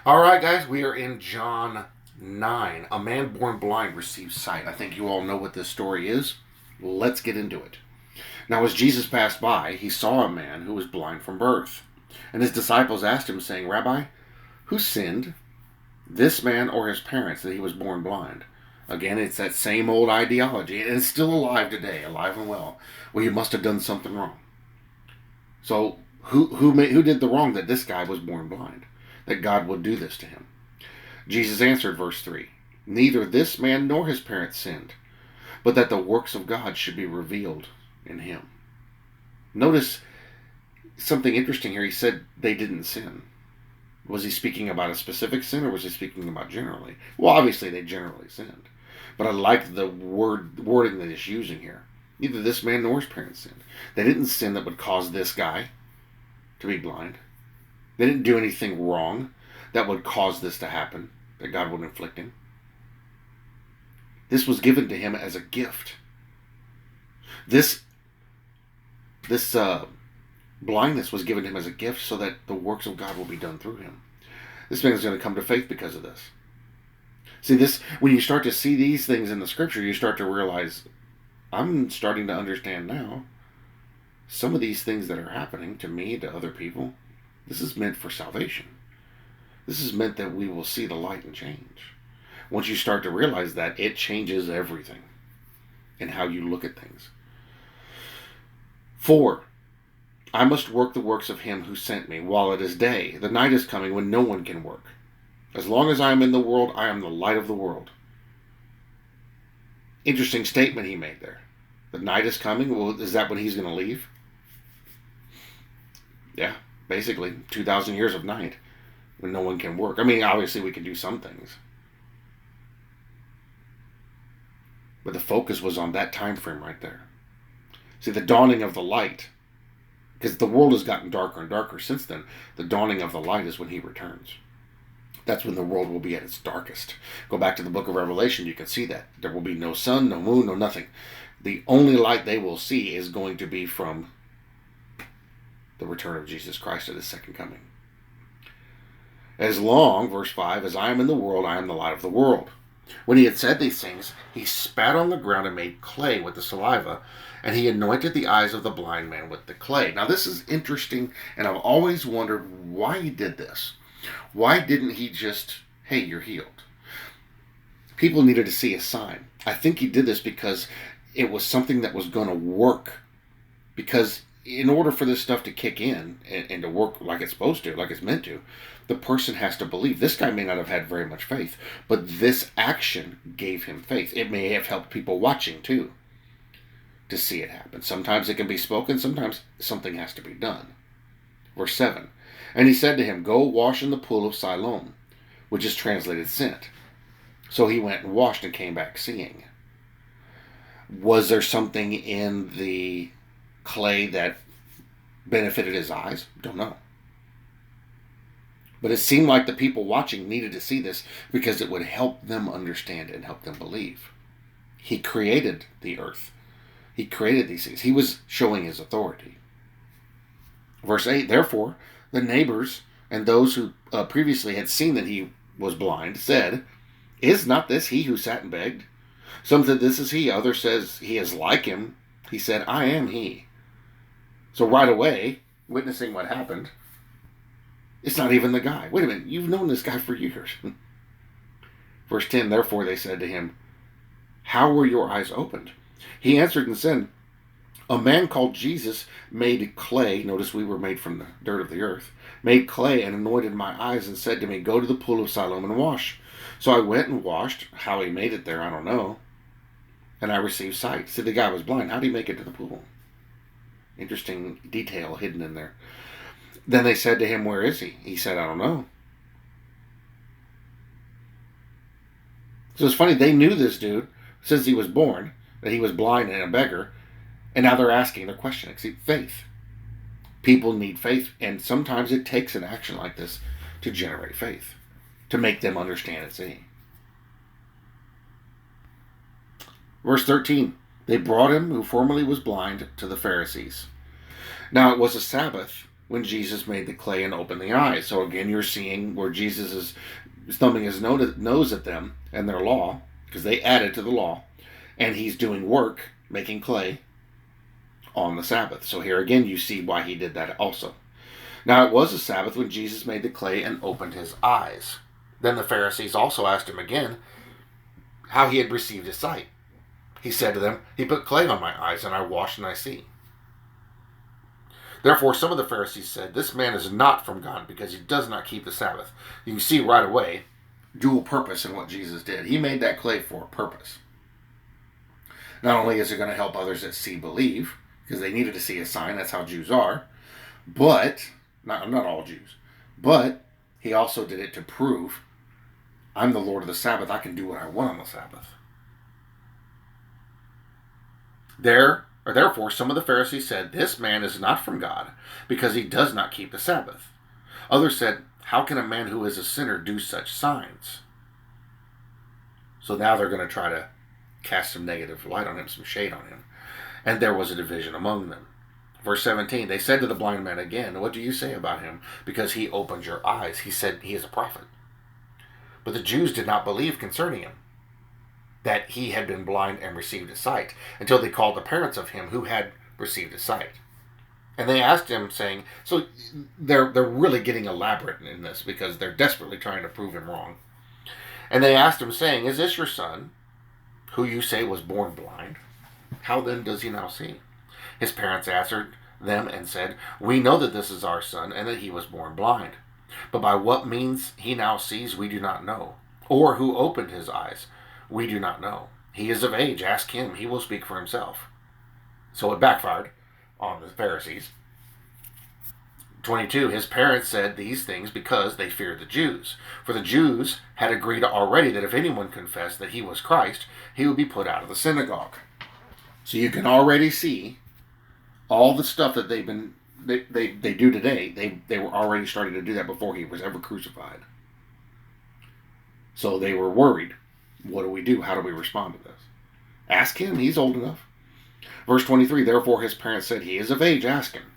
All right, guys, we are in John 9. A man born blind receives sight. I think you all know what this story is. Let's get into it. Now, as Jesus passed by, he saw a man who was blind from birth. And his disciples asked him, saying, Rabbi, who sinned, this man or his parents, that he was born blind? Again, it's that same old ideology, and it's still alive today, alive and well. Well, you must have done something wrong. So, who did the wrong that this guy was born blind? That God would do this to him? Jesus answered, verse 3, neither this man nor his parents sinned, but that the works of God should be revealed in him. Notice something interesting here. He said they didn't sin. Was he speaking about a specific sin, or was he speaking about generally? Well, obviously they generally sinned. But I like the wording that he's using here. Neither this man nor his parents sinned. They didn't sin that would cause this guy to be blind. They didn't do anything wrong that would cause this to happen, that God would inflict him. This was given to him as a gift. This blindness was given to him as a gift so that the works of God will be done through him. This man is going to come to faith because of this. See, this, when you start to see these things in the scripture, you start to realize, I'm starting to understand now some of these things that are happening to me, to other people. This is meant for salvation. This is meant that we will see the light and change. Once you start to realize that, it changes everything in how you look at things. 4. I must work the works of him who sent me while it is day. The night is coming when no one can work. As long as I am in the world, I am the light of the world. Interesting statement he made there. The night is coming. Well, is that when he's going to leave? Yeah, basically 2,000 years of night when no one can work. I mean, obviously we can do some things, but the focus was on that time frame right there. See, the dawning of the light, because the world has gotten darker and darker since then. The dawning of the light is when he returns. That's when the world will be at its darkest. Go back to the book of Revelation, you can see that. There will be no sun, no moon, no nothing. The only light they will see is going to be from the return of Jesus Christ at his second coming. As long, verse 5, as I am in the world, I am the light of the world. When he had said these things, he spat on the ground and made clay with the saliva, and he anointed the eyes of the blind man with the clay. Now this is interesting, and I've always wondered why he did this. Why didn't he just, hey, you're healed? People needed to see a sign. I think he did this because it was something that was going to work. Because in order for this stuff to kick in and to work like it's supposed to, like it's meant to, the person has to believe. This guy may not have had very much faith, but this action gave him faith. It may have helped people watching too to see it happen. Sometimes it can be spoken, sometimes something has to be done. Verse 7, and he said to him, go wash in the pool of Siloam, which is translated sent. So he went and washed and came back seeing. Was there something in the clay that benefited his eyes? Don't know. But it seemed like the people watching needed to see this because it would help them understand and help them believe. He created the earth. He created these things. He was showing his authority. Verse 8, therefore, the neighbors and those who previously had seen that he was blind said, is not this he who sat and begged? Some said, this is he. Others says, he is like him. He said, I am he. So right away, witnessing what happened, it's not even the guy. Wait a minute, you've known this guy for years. Verse 10, therefore they said to him, how were your eyes opened? He answered and said, a man called Jesus made clay, notice we were made from the dirt of the earth, made clay and anointed my eyes and said to me, go to the pool of Siloam and wash. So I went and washed. How he made it there, I don't know. And I received sight. See, the guy was blind. How did he make it to the pool? Interesting detail hidden in there. Then they said to him, where is he? He said, I don't know. So it's funny, they knew this dude since he was born, that he was blind and a beggar, and now they're asking the question. See, faith. People need faith, and sometimes it takes an action like this to generate faith, to make them understand and see. Verse 13, they brought him, who formerly was blind, to the Pharisees. Now it was a Sabbath, when Jesus made the clay and opened the eyes. So again, you're seeing where Jesus is thumbing his nose at them and their law, because they added to the law, and he's doing work, making clay, on the Sabbath. So here again, you see why he did that also. Now it was a Sabbath when Jesus made the clay and opened his eyes. Then the Pharisees also asked him again how he had received his sight. He said to them, "He put clay on my eyes, and I wash and I see." Therefore some of the Pharisees said, "This man is not from God, because he does not keep the Sabbath." You can see right away dual purpose in what Jesus did. He made that clay for a purpose. Not only is it going to help others that see believe, because they needed to see a sign, that's how Jews are, but, not all Jews, but he also did it to prove, I'm the Lord of the Sabbath, I can do what I want on the Sabbath. Therefore, some of the Pharisees said, "This man is not from God, because he does not keep the Sabbath." Others said, "How can a man who is a sinner do such signs?" So now they're going to try to cast some negative light on him, some shade on him. And there was a division among them. Verse 17, they said to the blind man again, "What do you say about him? Because he opened your eyes." He said he is a prophet. But the Jews did not believe concerning him, that he had been blind and received his sight, until they called the parents of him who had received his sight. And they asked him, saying, so they're really getting elaborate in this, because they're desperately trying to prove him wrong. And they asked him, saying, "Is this your son, who you say was born blind? How then does he now see?" His parents answered them and said, "We know that this is our son, and that he was born blind. But by what means he now sees, we do not know. Or who opened his eyes, we do not know. He is of age. Ask him. He will speak for himself." So it backfired on the Pharisees. 22, his parents said these things because they feared the Jews. For the Jews had agreed already that if anyone confessed that he was Christ, he would be put out of the synagogue. So you can already see all the stuff that they do today. They were already starting to do that before he was ever crucified. So they were worried. What do we do? How do we respond to this? Ask him. He's old enough. Verse 23, therefore his parents said, "He is of age. Ask him."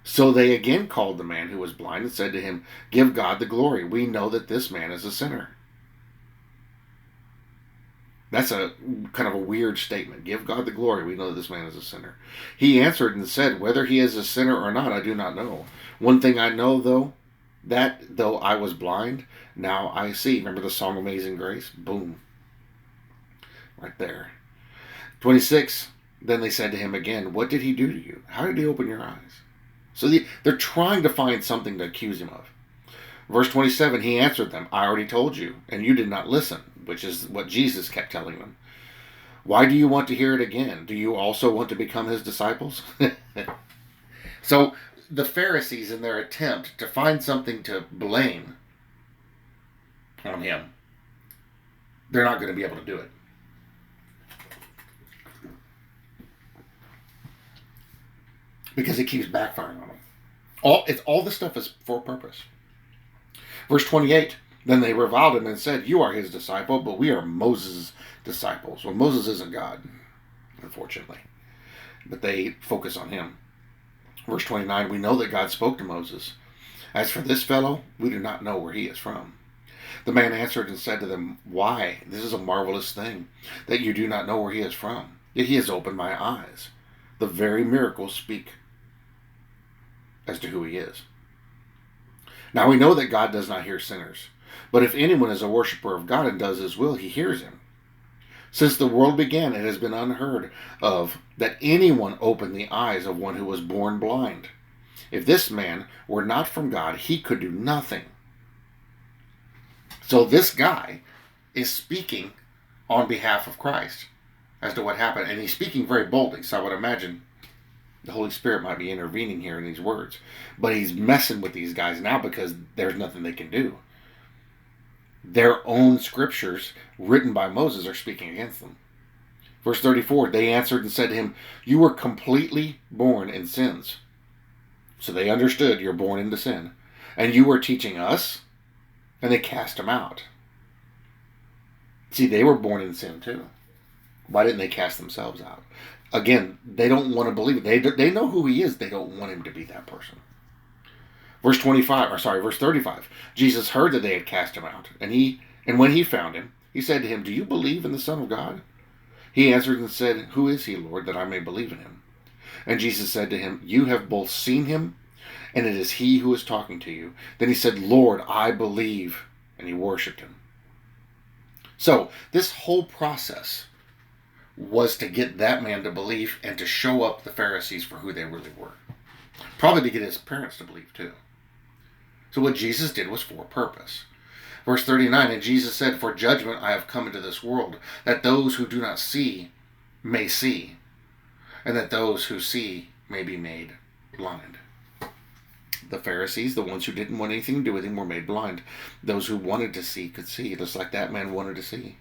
So they again called the man who was blind and said to him, "Give God the glory. We know that this man is a sinner." That's a kind of a weird statement. Give God the glory. We know that this man is a sinner. He answered and said, "Whether he is a sinner or not, I do not know. One thing I know, though, that though I was blind, now I see." Remember the song Amazing Grace? Boom. Right there. 26, then they said to him again, "What did he do to you? How did he open your eyes?" So they're trying to find something to accuse him of. Verse 27, he answered them, "I already told you, and you did not listen," which is what Jesus kept telling them. "Why do you want to hear it again? Do you also want to become his disciples?" So the Pharisees, in their attempt to find something to blame on him, they're not going to be able to do it. Because it keeps backfiring on them. All this stuff is for a purpose. Verse 28, then they reviled him and said, "You are his disciple, but we are Moses' disciples." Well, Moses isn't God, unfortunately. But they focus on him. Verse 29, we know that God spoke to Moses. As for this fellow, we do not know where he is from. The man answered and said to them, "Why? This is a marvelous thing, that you do not know where he is from. Yet he has opened my eyes. The very miracles speak as to who he is. Now we know that God does not hear sinners, but if anyone is a worshiper of God and does his will, he hears him. Since the world began, it has been unheard of that anyone opened the eyes of one who was born blind. If this man were not from God, he could do nothing." So this guy is speaking on behalf of Christ as to what happened, and he's speaking very boldly, so I would imagine the Holy Spirit might be intervening here in these words. But he's messing with these guys now because there's nothing they can do. Their own scriptures written by Moses are speaking against them. Verse 34, they answered and said to him, "You were completely born in sins." So they understood, you're born into sin. "And you were teaching us?" And they cast him out. See, they were born in sin too. Why didn't they cast themselves out? Again, they don't want to believe it. They know who he is. They don't want him to be that person. Verse 35. Jesus heard that they had cast him out, and when he found him, he said to him, "Do you believe in the Son of God?" He answered and said, "Who is he, Lord, that I may believe in him?" And Jesus said to him, "You have both seen him, and it is he who is talking to you." Then he said, "Lord, I believe," and he worshipped him. So this whole process was to get that man to believe and to show up the Pharisees for who they really were. Probably to get his parents to believe too. So what Jesus did was for a purpose. Verse 39, and Jesus said, "For judgment I have come into this world, that those who do not see may see, and that those who see may be made blind." The Pharisees, the ones who didn't want anything to do with him, were made blind. Those who wanted to see could see, just like that man wanted to see.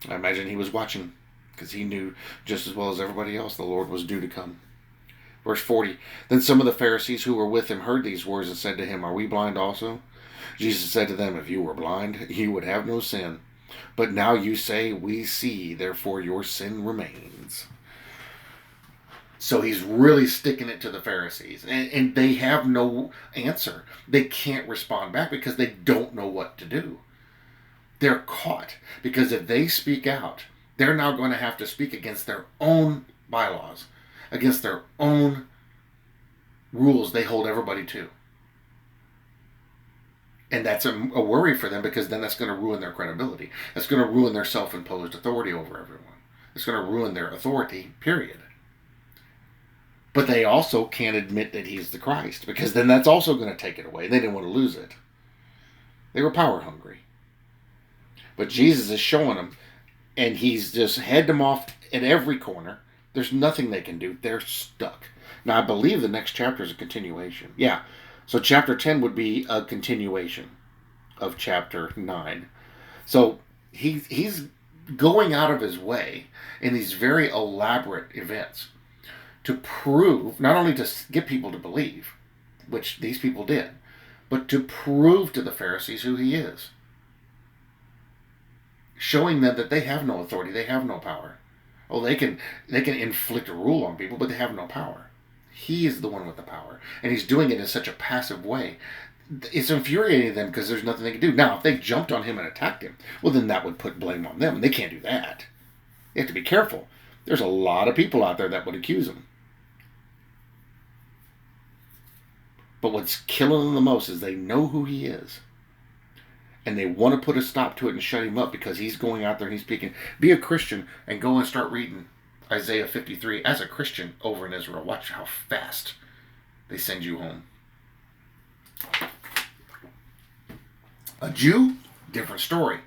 I imagine he was watching, because he knew just as well as everybody else the Lord was due to come. Verse 40, then some of the Pharisees who were with him heard these words and said to him, "Are we blind also?" Jesus said to them, "If you were blind, you would have no sin. But now you say, 'We see, therefore your sin remains.'" So he's really sticking it to the Pharisees. And they have no answer. They can't respond back because they don't know what to do. They're caught. Because if they speak out, they're now going to have to speak against their own bylaws, against their own rules they hold everybody to. And that's a worry for them, because then that's going to ruin their credibility. That's going to ruin their self-imposed authority over everyone. It's going to ruin their authority, period. But they also can't admit that he's the Christ, because then that's also going to take it away. They didn't want to lose it. They were power hungry. But Jesus is showing them, and he's just headed them off at every corner. There's nothing they can do. They're stuck. Now, I believe the next chapter is a continuation. Yeah. So chapter 10 would be a continuation of chapter 9. So he's going out of his way in these very elaborate events to prove, not only to get people to believe, which these people did, but to prove to the Pharisees who he is. Showing them that they have no authority, they have no power. Oh, they can inflict a rule on people, but they have no power. He is the one with the power. And he's doing it in such a passive way. It's infuriating them because there's nothing they can do. Now, if they jumped on him and attacked him, well, then that would put blame on them. And they can't do that. They have to be careful. There's a lot of people out there that would accuse him. But what's killing them the most is they know who he is. And they want to put a stop to it and shut him up because he's going out there and he's speaking. Be a Christian and go and start reading Isaiah 53 as a Christian over in Israel. Watch how fast they send you home. A Jew, different story.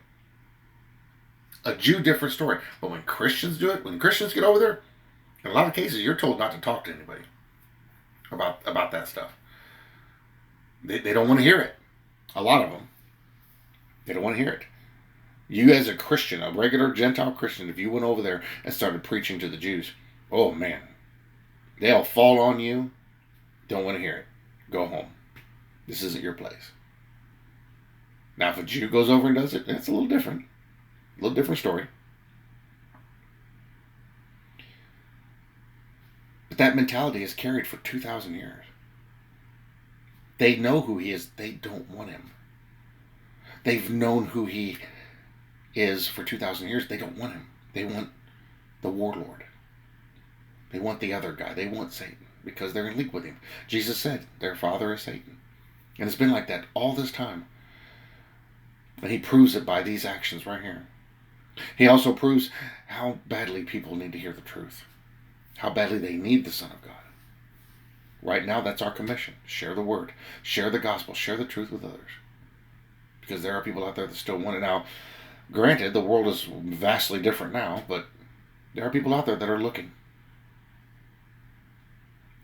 A Jew, different story. But when Christians do it, when Christians get over there, in a lot of cases, you're told not to talk to anybody about that stuff. They don't want to hear it. A lot of them. They don't want to hear it. You as a Christian, a regular Gentile Christian, if you went over there and started preaching to the Jews, oh man, they'll fall on you. Don't want to hear it. Go home. This isn't your place. Now, if a Jew goes over and does it, that's a little different. A little different story. But that mentality is carried for 2,000 years. They know who he is. They don't want him. They've known who he is for 2,000 years. They don't want him. They want the warlord. They want the other guy. They want Satan because they're in league with him. Jesus said their father is Satan. And it's been like that all this time. And he proves it by these actions right here. He also proves how badly people need to hear the truth. How badly they need the Son of God. Right now, that's our commission. Share the word. Share the gospel. Share the truth with others. Because there are people out there that still want it. Now, granted, the world is vastly different now, but there are people out there that are looking.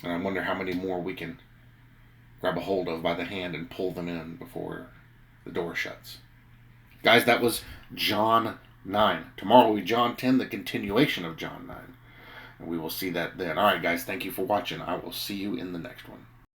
And I wonder how many more we can grab a hold of by the hand and pull them in before the door shuts. Guys, that was John 9. Tomorrow will be John 10, the continuation of John 9. And we will see that then. All right, guys, thank you for watching. I will see you in the next one.